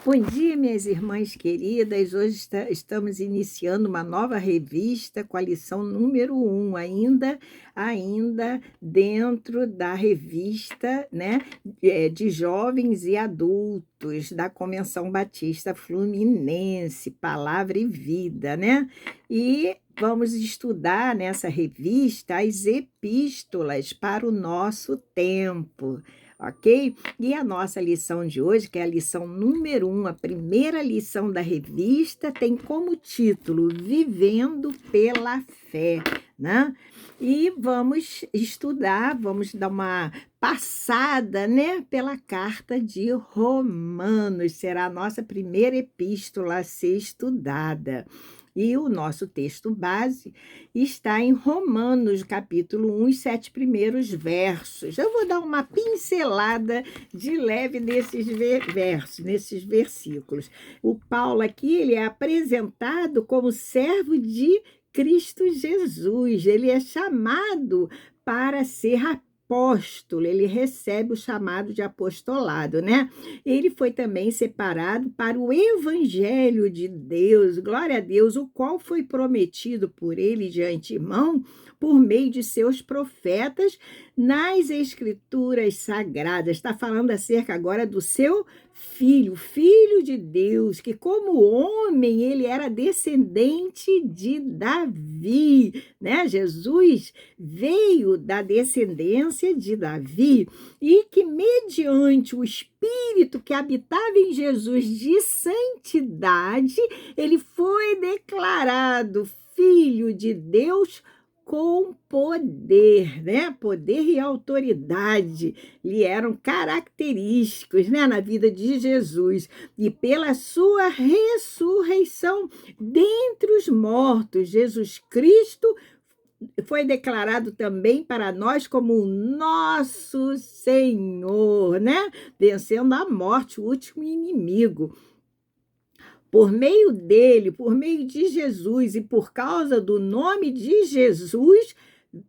Bom dia, minhas irmãs queridas. Hoje estamos iniciando uma nova revista com a lição número 1, ainda dentro da revista, né, de jovens e adultos da Convenção Batista Fluminense, Palavra e Vida, né? E vamos estudar nessa revista as epístolas para o nosso tempo, ok? E a nossa lição de hoje, que é a lição número 1, a primeira lição da revista, tem como título Vivendo pela Fé, né? E vamos estudar, vamos dar uma passada, né, pela carta de Romanos. Será a nossa primeira epístola a ser estudada. E o nosso texto base está em Romanos, capítulo 1, os 7 primeiros versos. Eu vou dar uma pincelada de leve nesses versos, nesses versículos. O Paulo aqui, ele é apresentado como servo de Cristo Jesus. Ele é chamado para ser apóstolo, ele recebe o chamado de apostolado, né? Ele foi também separado para o evangelho de Deus, glória a Deus, o qual foi prometido por ele de antemão, por meio de seus profetas nas escrituras sagradas. Está falando acerca agora do seu filho, filho de Deus, que como homem ele era descendente de Davi, né? Jesus veio da descendência de Davi e que mediante o Espírito que habitava em Jesus de santidade, ele foi declarado filho de Deus com poder, né? Poder e autoridade lhe eram característicos, né, na vida de Jesus. E pela sua ressurreição dentre os mortos, Jesus Cristo foi declarado também para nós como o nosso Senhor, né? Vencendo a morte, o último inimigo. Por meio dele, por meio de Jesus e por causa do nome de Jesus,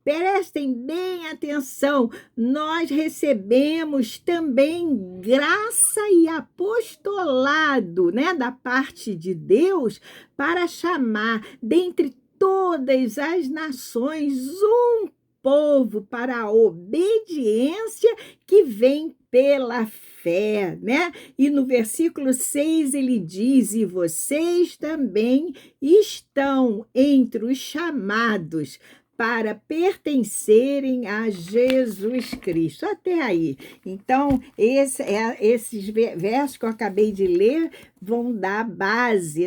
prestem bem atenção, nós recebemos também graça e apostolado, né, da parte de Deus para chamar dentre todas as nações um povo para a obediência que vem pela fé, né? E no versículo 6 ele diz: e vocês também estão entre os chamados para pertencerem a Jesus Cristo. Até aí. Então, esses versos que eu acabei de ler vão dar base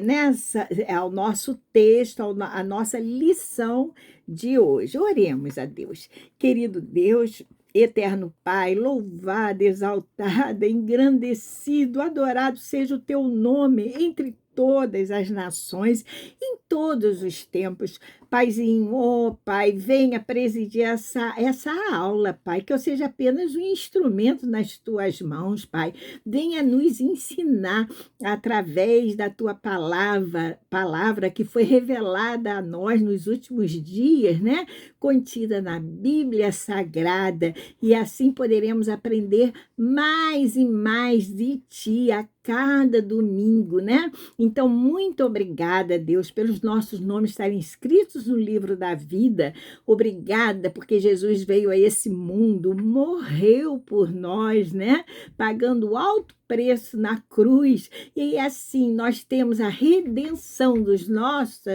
ao nosso texto, à nossa lição de hoje. Oremos a Deus. Querido Deus, eterno Pai, louvado, exaltado, engrandecido, adorado seja o teu nome entre todas as nações, em todos os tempos. Paizinho, Pai, venha presidir essa aula, Pai, que eu seja apenas um instrumento nas tuas mãos, Pai. Venha nos ensinar através da tua palavra que foi revelada a nós nos últimos dias, né? Contida na Bíblia Sagrada, e assim poderemos aprender mais e mais de ti a cada domingo, né? Então, muito obrigada, Deus, pelos nossos nomes estarem escritos no livro da vida. Obrigada porque Jesus veio a esse mundo, morreu por nós, né? Pagando alto preço na cruz, e assim nós temos a redenção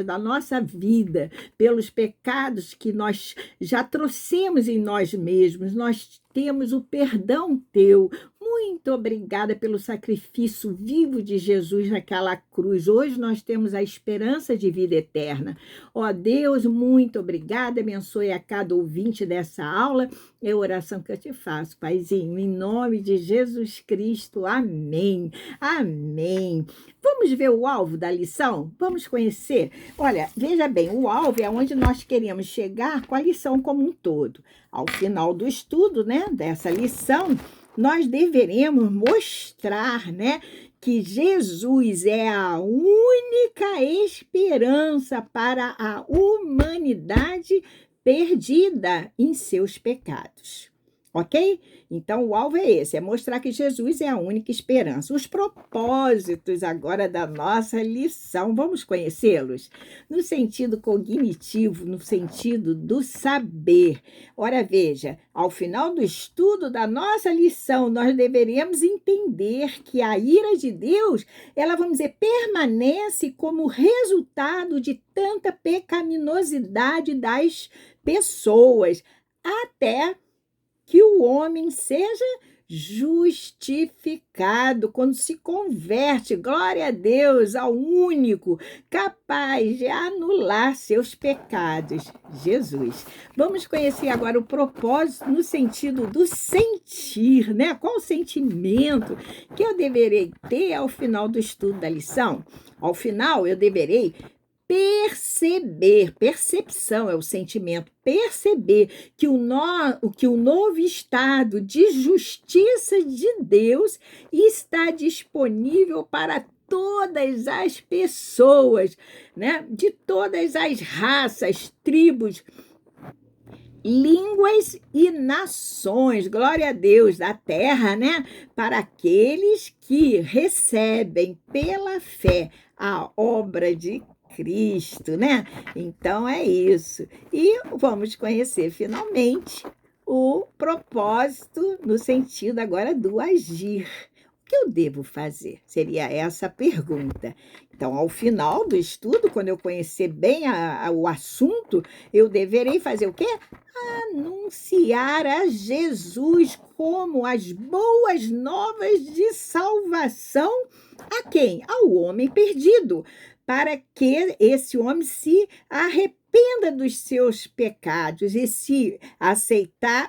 da nossa vida pelos pecados que nós já trouxemos em nós mesmos. Nós temos o perdão teu. Muito obrigada pelo sacrifício vivo de Jesus naquela cruz. Hoje nós temos a esperança de vida eterna. Ó Deus, muito obrigada. Abençoe a cada ouvinte dessa aula. É a oração que eu te faço, Paizinho, em nome de Jesus Cristo. Amém. Amém. Vamos ver o alvo da lição? Vamos conhecer? Olha, veja bem, o alvo é onde nós queremos chegar com a lição como um todo. Ao final do estudo, né, dessa lição, nós deveremos mostrar, né, que Jesus é a única esperança para a humanidade perdida em seus pecados. Ok? Então, o alvo é esse, é mostrar que Jesus é a única esperança. Os propósitos agora da nossa lição, vamos conhecê-los? No sentido cognitivo, no sentido do saber. Ora, veja, ao final do estudo da nossa lição, nós deveríamos entender que a ira de Deus, ela, vamos dizer, permanece como resultado de tanta pecaminosidade das pessoas, até que o homem seja justificado quando se converte, glória a Deus, ao único capaz de anular seus pecados, Jesus. Vamos conhecer agora o propósito no sentido do sentir, né? Qual o sentimento que eu deverei ter ao final do estudo da lição? Ao final, eu deverei perceber, percepção é o sentimento, perceber que o novo estado de justiça de Deus está disponível para todas as pessoas, né? De todas as raças, tribos, línguas e nações, glória a Deus, da terra, né? Para aqueles que recebem pela fé a obra de Cristo, né? Então é isso. E vamos conhecer finalmente o propósito no sentido agora do agir. O que eu devo fazer? Seria essa a pergunta. Então, ao final do estudo, quando eu conhecer bem o assunto, eu deverei fazer o quê? Anunciar a Jesus como as boas novas de salvação a quem? Ao homem perdido, para que esse homem se arrependa dos seus pecados e se aceitar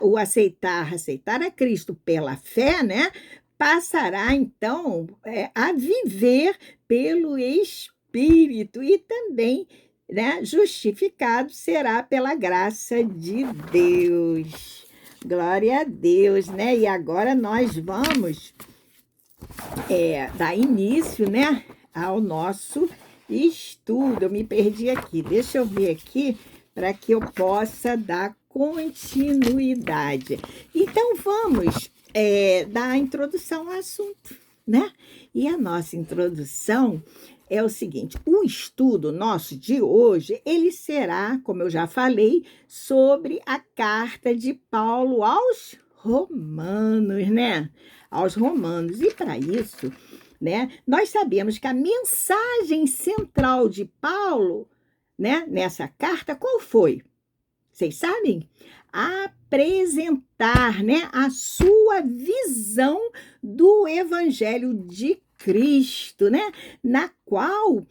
a Cristo pela fé, né? Passará então a viver pelo Espírito e também, né, justificado será pela graça de Deus. Glória a Deus, né? E agora nós vamos dar início, né, ao nosso estudo. Eu me perdi aqui. Deixa eu ver aqui para que eu possa dar continuidade. Então, vamos dar a introdução ao assunto, né? E a nossa introdução é o seguinte: o estudo nosso de hoje, ele será, como eu já falei, sobre a carta de Paulo aos Romanos, né? Aos Romanos. E para isso, né, nós sabemos que a mensagem central de Paulo, né, nessa carta, qual foi? Vocês sabem? Apresentar, né, a sua visão do Evangelho de Cristo, né, na qual,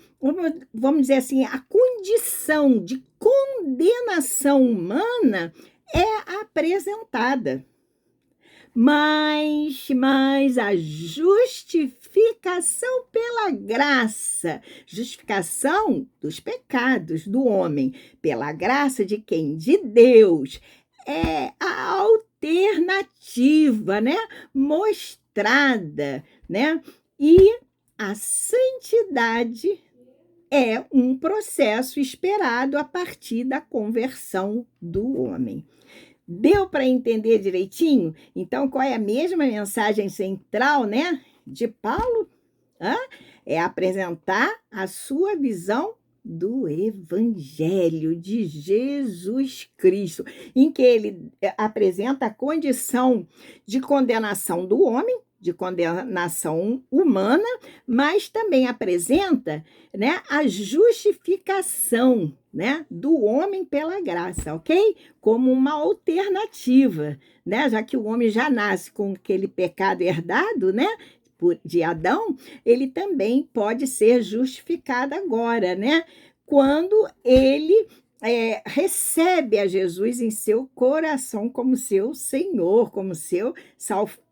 vamos dizer assim, a condição de condenação humana é apresentada. Mas a justificação pela graça, justificação dos pecados do homem, pela graça de quem? De Deus, é a alternativa, né? Mostrada, né? E a santidade é um processo esperado a partir da conversão do homem. Deu para entender direitinho? Então, qual é a mesma mensagem central, né, de Paulo? É apresentar a sua visão do Evangelho de Jesus Cristo, em que ele apresenta a condição de condenação do homem, de condenação humana, mas também apresenta, né, a justificação, né, do homem pela graça, ok? Como uma alternativa, né? Já que o homem já nasce com aquele pecado herdado, né, de Adão, ele também pode ser justificado agora, né? Quando ele recebe a Jesus em seu coração como seu Senhor, como seu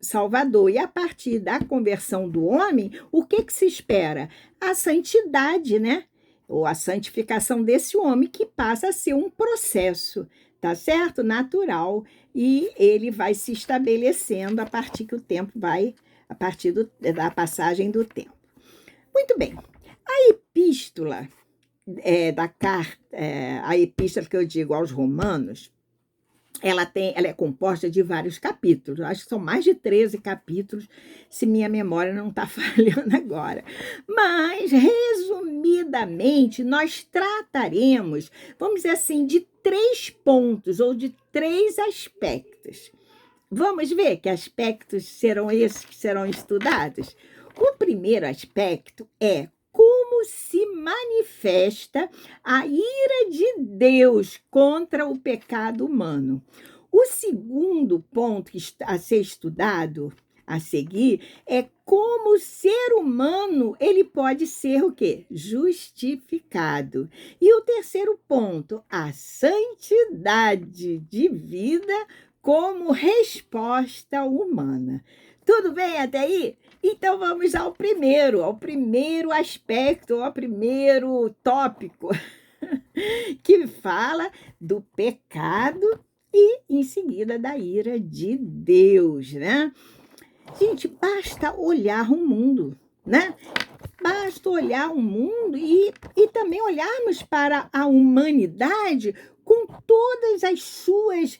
Salvador. E a partir da conversão do homem, o que se espera? A santidade, né? Ou a santificação desse homem, que passa a ser um processo, tá certo? Natural, e ele vai se estabelecendo a partir que o tempo vai, a partir da passagem do tempo. Muito bem, a epístola da carta, a epístola que eu digo aos Romanos, ela é composta de vários capítulos, acho que são mais de 13 capítulos, se minha memória não está falhando agora. Mas, resumidamente, nós trataremos, vamos dizer assim, de 3 pontos ou de 3 aspectos. Vamos ver que aspectos serão esses que serão estudados? O primeiro aspecto é como se manifesta a ira de Deus contra o pecado humano. O segundo ponto a ser estudado a seguir é como o ser humano ele pode ser o quê? Justificado. E o terceiro ponto, a santidade de vida como resposta humana. Tudo bem até aí? Então vamos ao primeiro aspecto, ao primeiro tópico, que fala do pecado e, em seguida, da ira de Deus, né? Gente, basta olhar o mundo, né? Basta olhar o mundo e também olharmos para a humanidade com todas as suas,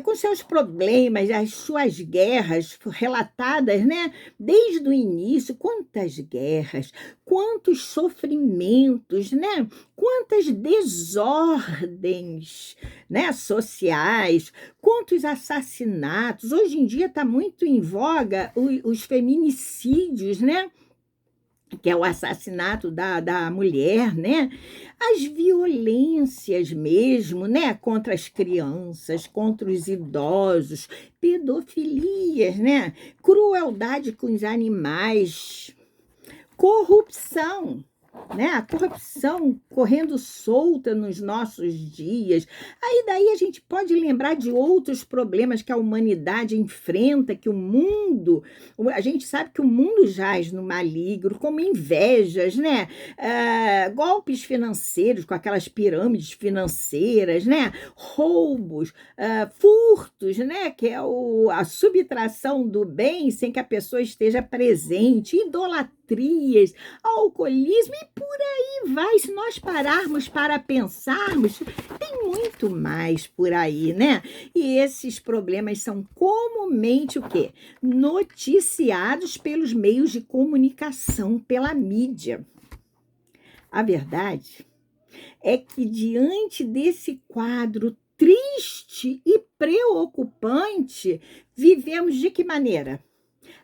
com seus problemas, as suas guerras relatadas, né? Desde o início, quantas guerras, quantos sofrimentos, né? Quantas desordens, né? Sociais, quantos assassinatos. Hoje em dia está muito em voga os feminicídios, né? Que é o assassinato da mulher, né? As violências mesmo, né? Contra as crianças, contra os idosos, pedofilias, né? Crueldade com os animais, corrupção, né? A corrupção correndo solta nos nossos dias. Aí daí a gente pode lembrar de outros problemas que a humanidade enfrenta, que a gente sabe que o mundo jaz no maligno, como invejas, né? Golpes financeiros com aquelas pirâmides financeiras, né? Roubos, furtos, né? Que é a subtração do bem sem que a pessoa esteja presente, idolatrias, alcoolismo e por aí vai. Se nós pararmos para pensarmos, tem muito mais por aí, né? E esses problemas são comumente o quê? Noticiados pelos meios de comunicação, pela mídia. A verdade é que diante desse quadro triste e preocupante, vivemos de que maneira?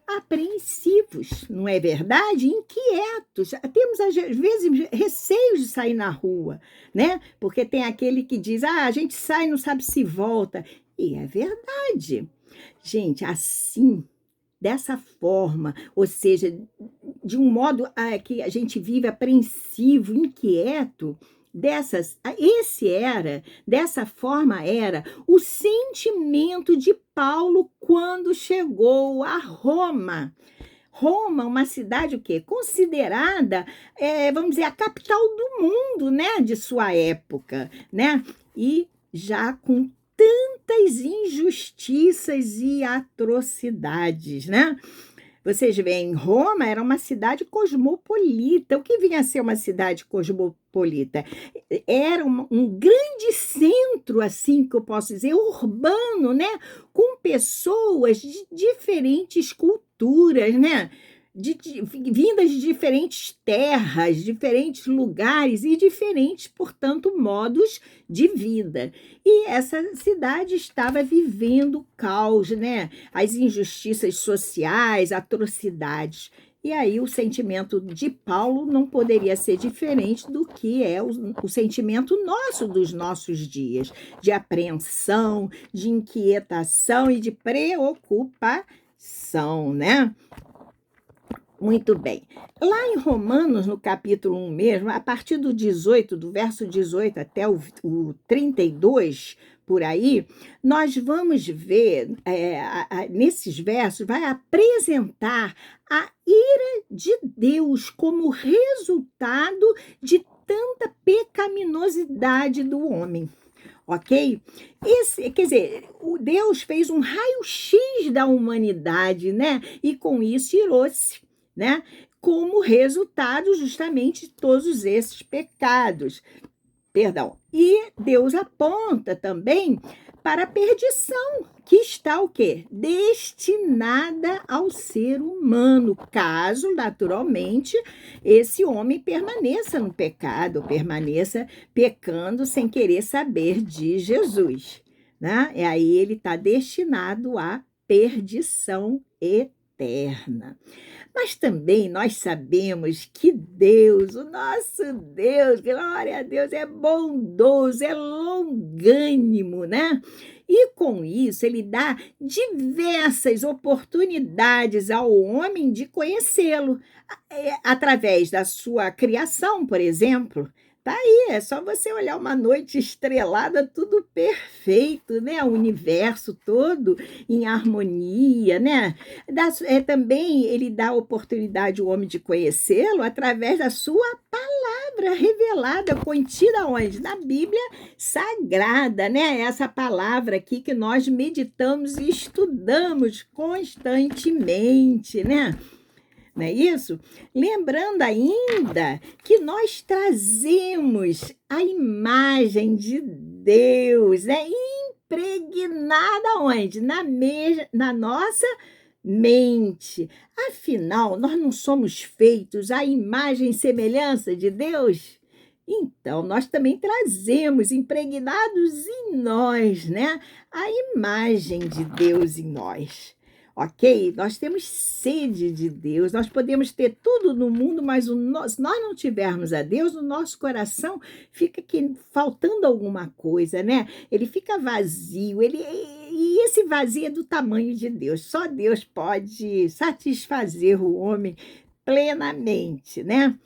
Apreensivos, não é verdade? Inquietos. Temos, às vezes, receios de sair na rua, né? Porque tem aquele que diz, a gente sai, não sabe se volta. E é verdade. Gente, assim, dessa forma, ou seja, de um modo que a gente vive apreensivo, inquieto, dessa forma era o sentimento de Paulo quando chegou a Roma. Roma, uma cidade o quê? Considerada, vamos dizer, a capital do mundo, né, de sua época, né? E já com tantas injustiças e atrocidades, né? Vocês veem, Roma era uma cidade cosmopolita. O que vinha a ser uma cidade cosmopolita? Era um grande centro, assim que eu posso dizer, urbano, né? Com pessoas de diferentes culturas, né? Vindas de diferentes terras, diferentes lugares e diferentes, portanto, modos de vida. E essa cidade estava vivendo caos, né? As injustiças sociais, atrocidades. E aí o sentimento de Paulo não poderia ser diferente do que é o sentimento nosso dos nossos dias, de apreensão, de inquietação e de preocupação, né? Muito bem. Lá em Romanos, no capítulo 1 mesmo, a partir do verso 18 até o 32, por aí, nós vamos ver, nesses versos, vai apresentar a ira de Deus como resultado de tanta pecaminosidade do homem. Ok? Quer dizer, o Deus fez um raio-x da humanidade, né? E com isso irou-se, né? Como resultado justamente de todos esses pecados. Perdão. E Deus aponta também para a perdição, que está o quê? Destinada ao ser humano, caso, naturalmente, esse homem permaneça no pecado, permaneça pecando sem querer saber de Jesus, né? E aí ele está destinado à perdição eterna. Mas também nós sabemos que Deus, o nosso Deus, glória a Deus, é bondoso, é longânimo, né? E com isso ele dá diversas oportunidades ao homem de conhecê-lo, através da sua criação, por exemplo. Tá aí, é só você olhar uma noite estrelada, tudo perfeito, né? O universo todo em harmonia, né? Também ele dá oportunidade ao homem de conhecê-lo através da sua palavra revelada, contida onde? Na Bíblia Sagrada, né? Essa palavra aqui que nós meditamos e estudamos constantemente, né? Não é isso? Lembrando ainda que nós trazemos a imagem de Deus, né? Impregnada onde? Na nossa mente. Afinal, nós não somos feitos à imagem e semelhança de Deus? Então, nós também trazemos impregnados em nós, né? A imagem de Deus em nós. Ok? Nós temos sede de Deus, nós podemos ter tudo no mundo, mas se nós não tivermos a Deus, o nosso coração fica faltando alguma coisa, né? Ele fica vazio, e esse vazio é do tamanho de Deus. Só Deus pode satisfazer o homem plenamente, né?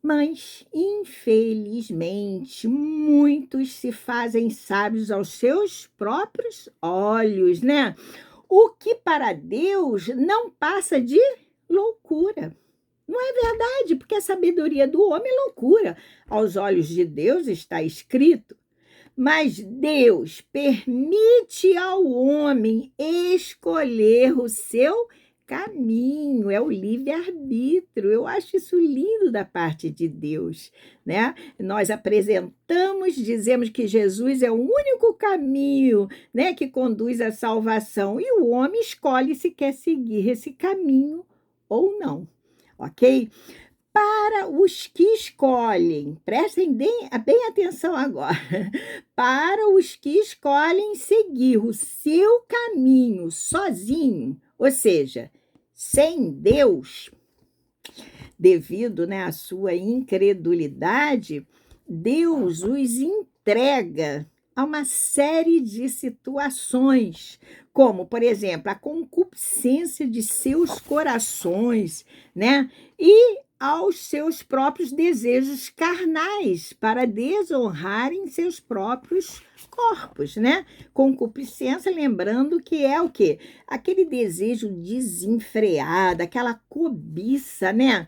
Mas, infelizmente, muitos se fazem sábios aos seus próprios olhos, né? O que para Deus não passa de loucura. Não é verdade, porque a sabedoria do homem é loucura. Aos olhos de Deus está escrito. Mas Deus permite ao homem escolher o seu caminho, é o livre-arbítrio. Eu acho isso lindo da parte de Deus, né? Nós apresentamos, dizemos que Jesus é o único caminho, né, que conduz à salvação, e o homem escolhe se quer seguir esse caminho ou não, ok? Para os que escolhem, prestem bem atenção agora, para os que escolhem seguir o seu caminho sozinho, ou seja, sem Deus, devido, né, à sua incredulidade, Deus os entrega a uma série de situações, como, por exemplo, a concupiscência de seus corações, né? E aos seus próprios desejos carnais, para desonrarem seus próprios corpos, né? Concupiscência, lembrando que é o quê? Aquele desejo desenfreado, aquela cobiça, né?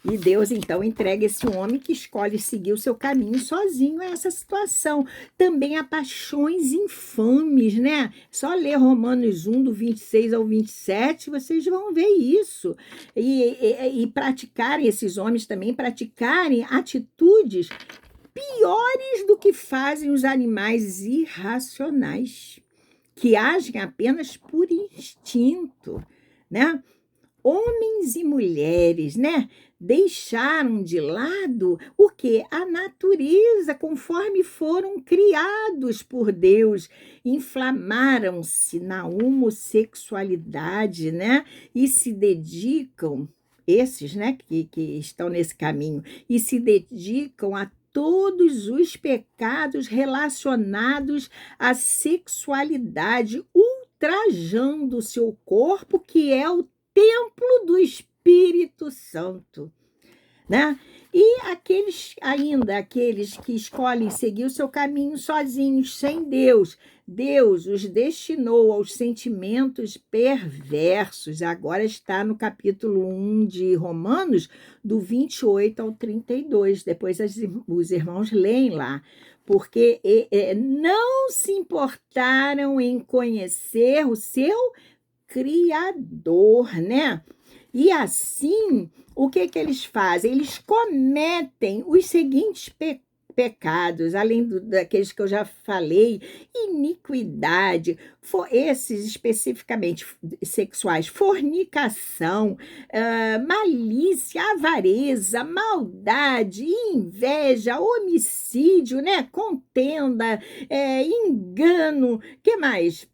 E Deus, então, entrega esse homem que escolhe seguir o seu caminho sozinho a essa situação. Também há paixões infames, né? Só ler Romanos 1, do 26 ao 27, vocês vão ver isso. E praticarem, esses homens também praticarem atitudes piores do que fazem os animais irracionais, que agem apenas por instinto, né? Homens e mulheres, né? Deixaram de lado o que? A natureza, conforme foram criados por Deus, inflamaram-se na homossexualidade, né? E se dedicam, esses, né, que estão nesse caminho, e se dedicam a todos os pecados relacionados à sexualidade, ultrajando o seu corpo, que é o templo do Espírito Santo, né? E aqueles que escolhem seguir o seu caminho sozinhos, sem Deus, Deus os destinou aos sentimentos perversos. Agora está no capítulo 1 de Romanos, do 28 ao 32. Depois os irmãos leem lá. Porque não se importaram em conhecer o seu Criador, né? E assim, o que eles fazem? Eles cometem os seguintes pecados, além daqueles que eu já falei, iniquidade, esses especificamente sexuais, fornicação, malícia, avareza, maldade, inveja, homicídio, né? Contenda, engano, que mais?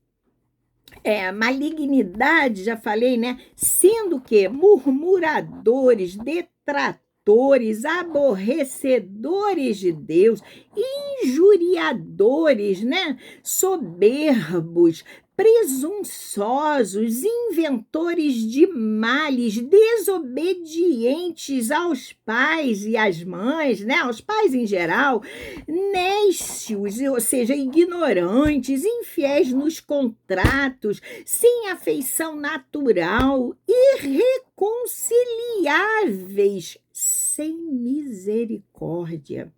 Malignidade, já falei, né? Sendo que murmuradores, detratores, aborrecedores de Deus, injuriadores, né? Soberbos, presunçosos, inventores de males, desobedientes aos pais e às mães, né? Aos pais em geral, nécios, ou seja, ignorantes, infiéis nos contratos, sem afeição natural, irreconciliáveis, sem misericórdia.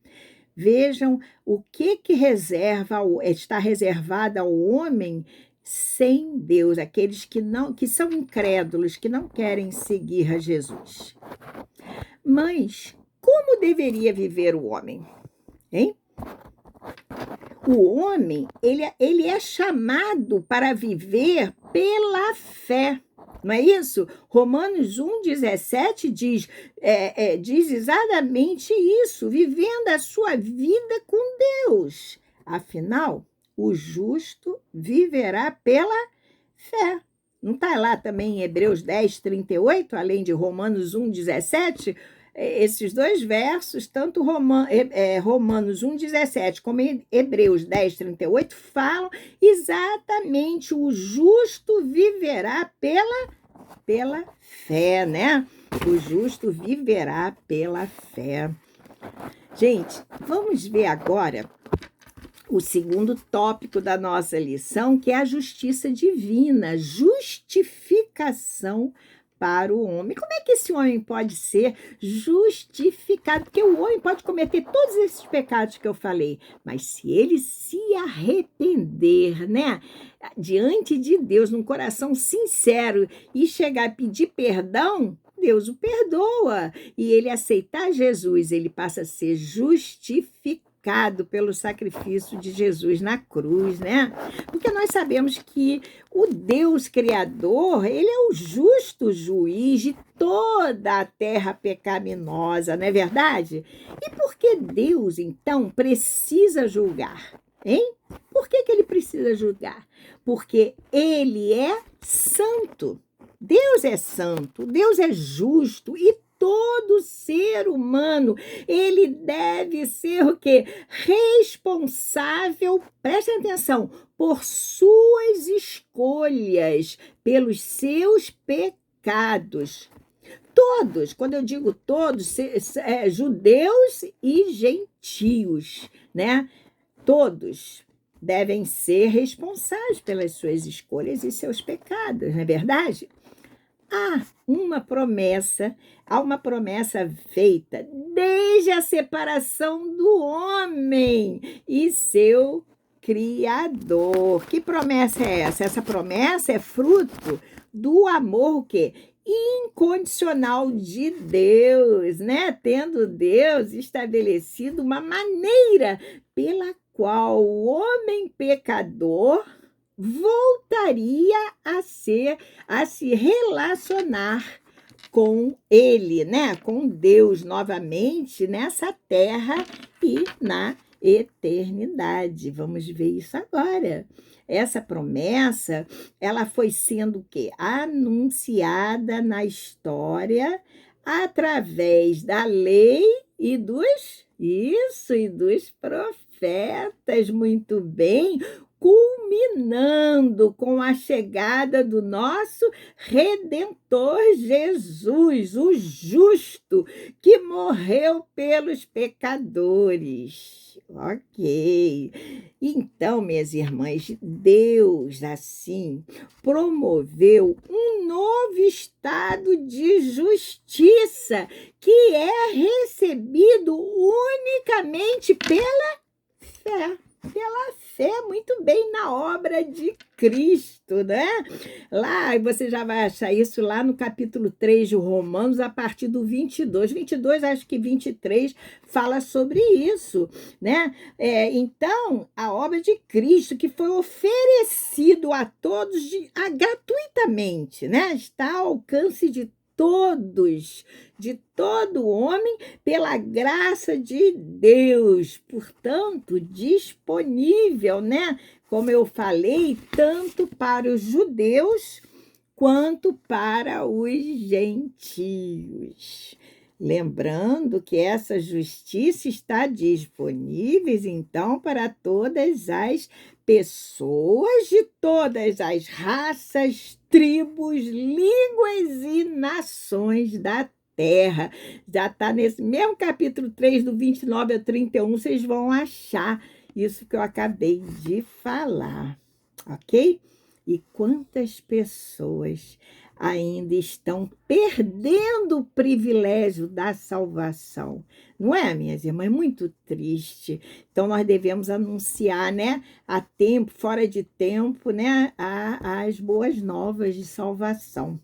Vejam o que está reservado ao homem sem Deus, aqueles que são incrédulos, que não querem seguir a Jesus. Mas como deveria viver o homem? Hein? O homem, ele é chamado para viver pela fé. Não é isso? Romanos 1,17 diz exatamente isso, vivendo a sua vida com Deus. Afinal, o justo viverá pela fé. Não está lá também em Hebreus 10:38, além de Romanos 1,17? Esses dois versos, tanto Romanos 1,17 como Hebreus 10:38, falam exatamente o justo viverá pela fé, né? O justo viverá pela fé. Gente, vamos ver agora o segundo tópico da nossa lição, que é a justiça divina, justificação para o homem. Como é que esse homem pode ser justificado? Porque o homem pode cometer todos esses pecados que eu falei, mas se ele se arrepender, né, diante de Deus, num coração sincero, e chegar a pedir perdão, Deus o perdoa. E ele aceitar Jesus, ele passa a ser justificado pelo sacrifício de Jesus na cruz, né? Porque nós sabemos que o Deus Criador, ele é o justo juiz de toda a terra pecaminosa, não é verdade? E por que Deus, então, precisa julgar? Hein? Por que ele precisa julgar? Porque ele é santo. Deus é santo, Deus é justo e todo ser humano, ele deve ser o quê? Responsável, prestem atenção, por suas escolhas, pelos seus pecados. Todos, quando eu digo todos, judeus e gentios, né? Todos devem ser responsáveis pelas suas escolhas e seus pecados, não é verdade? Há uma promessa feita desde a separação do homem e seu Criador. Que promessa é essa? Essa promessa é fruto do amor, o quê? Incondicional de Deus, né? Tendo Deus estabelecido uma maneira pela qual o homem pecador voltaria a se relacionar com ele, né? Com Deus novamente nessa terra e na eternidade. Vamos ver isso agora. Essa promessa, ela foi sendo o quê? Anunciada na história através da lei e dos profetas, muito bem, culminando com a chegada do nosso Redentor Jesus, o justo, que morreu pelos pecadores. Ok. Então, minhas irmãs, Deus, assim, promoveu um novo estado de justiça que é recebido unicamente pela fé. Pela fé, muito bem, na obra de Cristo, né? Lá, você já vai achar isso lá no capítulo 3 de Romanos, a partir do 22. 22, acho que 23, fala sobre isso, né? Então, a obra de Cristo, que foi oferecido a todos gratuitamente, né? Está ao alcance todos, de todo homem, pela graça de Deus, portanto, disponível, né? Como eu falei, tanto para os judeus quanto para os gentios. Lembrando que essa justiça está disponível, então, para todas as pessoas de todas as raças, tribos, línguas e nações da terra. Já está nesse mesmo capítulo 3, do 29 ao 31, vocês vão achar isso que eu acabei de falar, ok? E quantas pessoas ainda estão perdendo o privilégio da salvação. Não é, minhas irmãs? É muito triste. Então, nós devemos anunciar, né, a tempo, fora de tempo, né, as boas novas de salvação.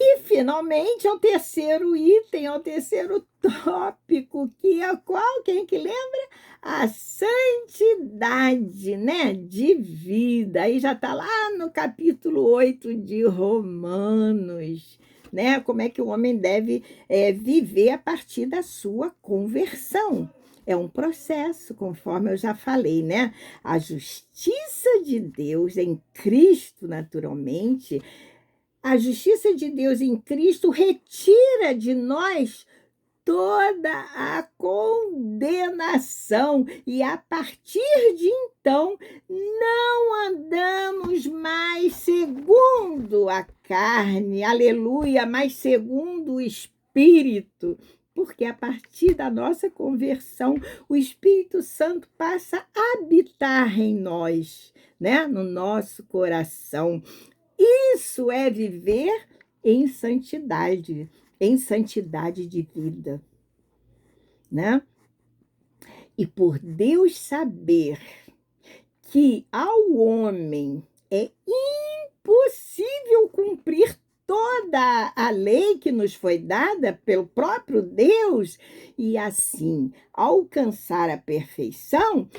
E, finalmente, é o terceiro item, é o terceiro tópico, que é qual? Quem que lembra? A santidade, né, de vida. Aí já está lá no capítulo 8 de Romanos, né? Como é que o homem deve viver a partir da sua conversão. É um processo, conforme eu já falei, né? A justiça de Deus em Cristo, naturalmente, a justiça de Deus em Cristo retira de nós toda a condenação, e a partir de então não andamos mais segundo a carne, aleluia, mas segundo o Espírito, porque a partir da nossa conversão o Espírito Santo passa a habitar em nós, né? No nosso coração. Isso é viver em santidade de vida, né? E por Deus saber que ao homem é impossível cumprir toda a lei que nos foi dada pelo próprio Deus e assim alcançar a perfeição,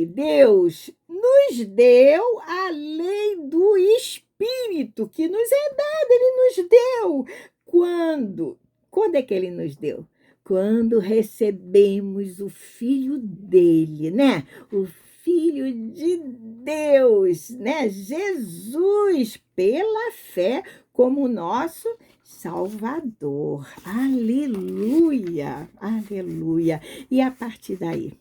Deus, nos deu a lei do Espírito que nos é dada, Ele nos deu. Quando? Quando é que Ele nos deu? Quando recebemos o Filho dele, né? O Filho de Deus, né? Jesus, pela fé, como nosso Salvador. Aleluia, aleluia. E a partir daí?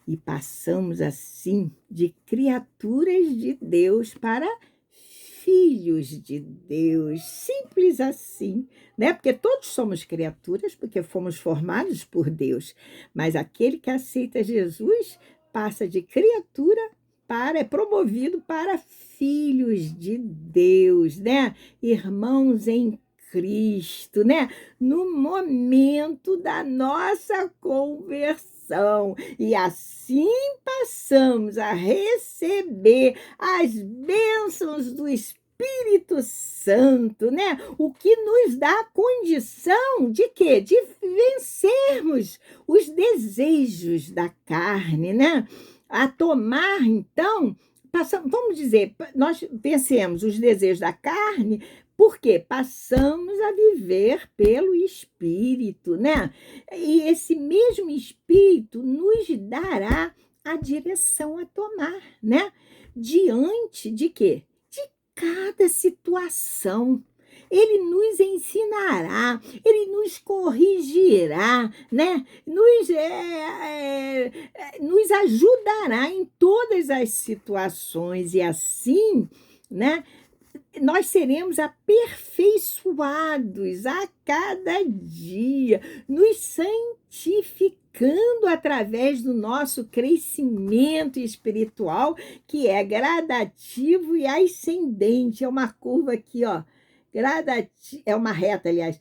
E passamos assim de criaturas de Deus para filhos de Deus, simples assim, né? Porque todos somos criaturas, porque fomos formados por Deus, mas aquele que aceita Jesus passa de criatura é promovido para filhos de Deus, né? Irmãos em Cristo, né? No momento da nossa conversão. E assim passamos a receber as bênçãos do Espírito Santo, né? O que nos dá a condição de quê? De vencermos os desejos da carne, né? A tomar, então, vamos dizer, nós vencemos os desejos da carne, porque passamos a viver pelo Espírito, né? E esse mesmo Espírito nos dará a direção a tomar, né? Diante de quê? De cada situação. Ele nos ensinará, ele nos corrigirá, né? Nos ajudará em todas as situações e assim, né? Nós seremos aperfeiçoados a cada dia, nos santificando através do nosso crescimento espiritual, que é gradativo e ascendente. É uma curva aqui, ó, é uma reta, aliás.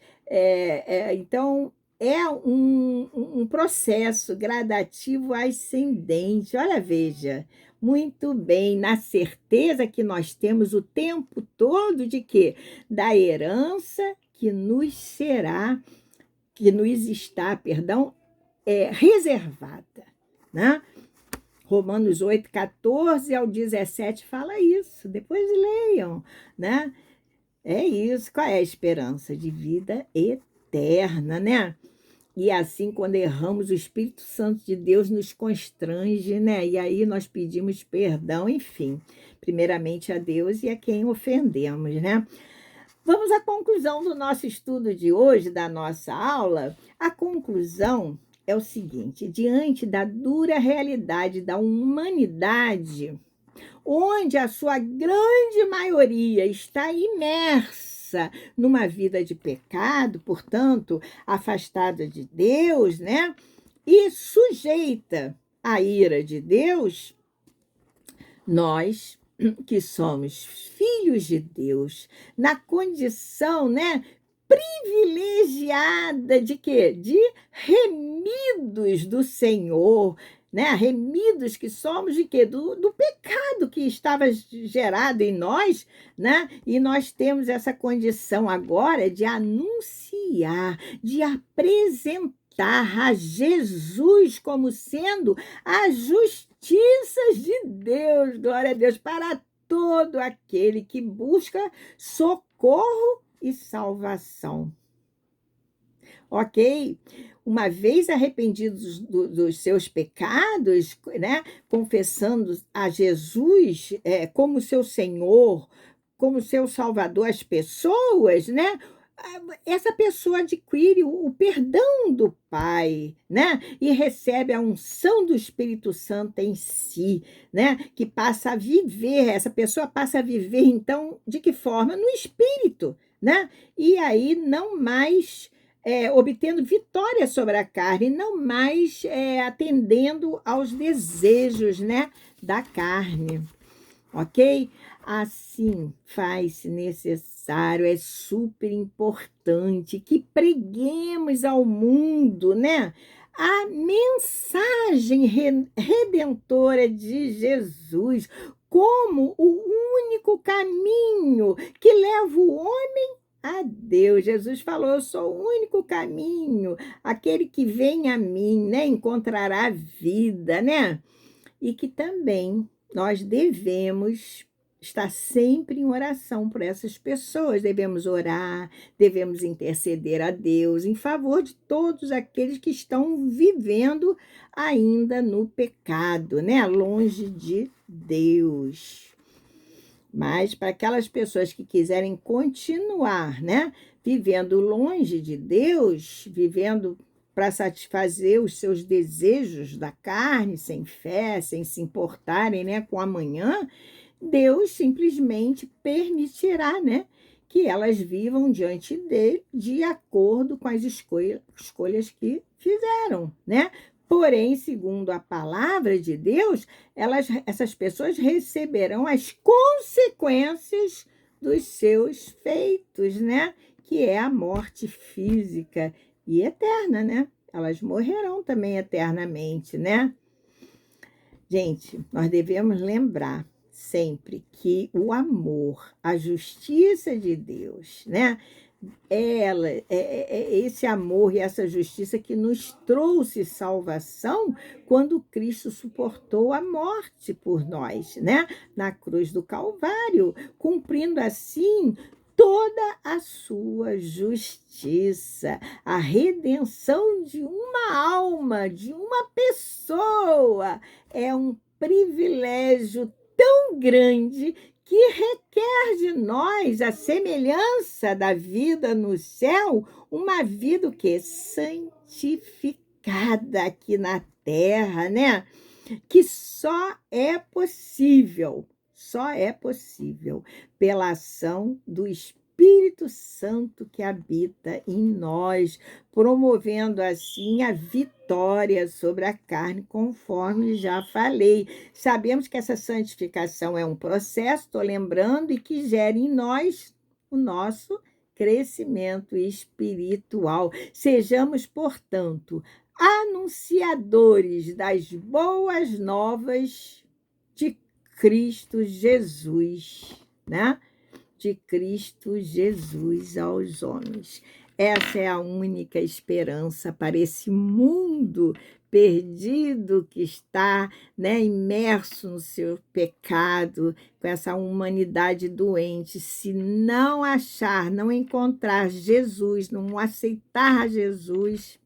Então, é um processo gradativo ascendente. Olha, veja, muito bem, na certeza que nós temos o tempo todo de quê? Da herança que nos está, perdão, reservada, né? Romanos 8, 14 ao 17 fala isso. Depois leiam, né? É isso. Qual é a esperança? De vida eterna, né? E assim, quando erramos, o Espírito Santo de Deus nos constrange, né? E aí nós pedimos perdão, enfim, primeiramente a Deus e a quem ofendemos, né? Vamos à conclusão do nosso estudo de hoje, da nossa aula. A conclusão é o seguinte: diante da dura realidade da humanidade, onde a sua grande maioria está imersa numa vida de pecado, portanto, afastada de Deus, né? E sujeita à ira de Deus, nós que somos filhos de Deus, na condição, né, privilegiada de quê? De remidos do Senhor, né? Remidos que somos de quê? Do pecado que estava gerado em nós, né? E nós temos essa condição agora de anunciar, de apresentar a Jesus como sendo a justiça de Deus, glória a Deus, para todo aquele que busca socorro e salvação. Ok? Uma vez arrependidos dos seus pecados, né, confessando a Jesus como seu Senhor, como seu Salvador, as pessoas, né? Essa pessoa adquire o perdão do Pai, né? E recebe a unção do Espírito Santo em si, né? Que passa a viver, essa pessoa passa a viver, então, de que forma? No Espírito, né? E aí não mais obtendo vitória sobre a carne, não mais atendendo aos desejos, né, da carne. Ok? Assim faz-se necessário, é super importante que preguemos ao mundo, né? A mensagem redentora de Jesus como o único caminho que leva o homem a Deus. Jesus falou: eu sou o único caminho, aquele que vem a mim, né, encontrará vida, né? E que também nós devemos estar sempre em oração por essas pessoas, devemos orar, devemos interceder a Deus em favor de todos aqueles que estão vivendo ainda no pecado, né? Longe de Deus. Mas para aquelas pessoas que quiserem continuar, né, vivendo longe de Deus, vivendo para satisfazer os seus desejos da carne, sem fé, sem se importarem, né, com amanhã, Deus simplesmente permitirá, né, que elas vivam diante dele de acordo com as escolhas que fizeram, né? Porém, segundo a palavra de Deus, essas pessoas receberão as consequências dos seus feitos, né? Que é a morte física e eterna, né? Elas morrerão também eternamente, né? Gente, nós devemos lembrar sempre que o amor, a justiça de Deus, né? Esse amor e essa justiça que nos trouxe salvação quando Cristo suportou a morte por nós, né? Na cruz do Calvário, cumprindo assim toda a sua justiça, a redenção de uma alma, de uma pessoa. É um privilégio tão grande que requer de nós a semelhança da vida no céu, uma vida o quê? Santificada aqui na terra, né? Que só é possível pela ação do Espírito Santo que habita em nós, promovendo assim a vitória sobre a carne, conforme já falei. Sabemos que essa santificação é um processo, estou lembrando, e que gera em nós o nosso crescimento espiritual. Sejamos, portanto, anunciadores das boas novas de Cristo Jesus, né? De Cristo Jesus aos homens. Essa é a única esperança para esse mundo perdido que está, né, imerso no seu pecado, com essa humanidade doente. Se não achar, não encontrar Jesus, não aceitar Jesus,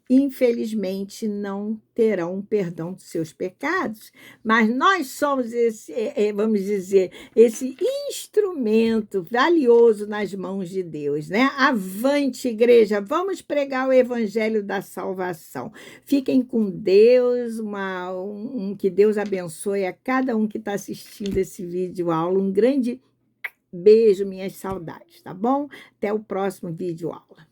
infelizmente não terão perdão dos seus pecados, mas nós somos esse, vamos dizer, esse instrumento valioso nas mãos de Deus, né? Avante, igreja, vamos pregar o evangelho da salvação. Fiquem com Deus, que Deus abençoe a cada um que está assistindo esse vídeo aula. Um grande beijo, minhas saudades, tá bom? Até o próximo vídeo aula.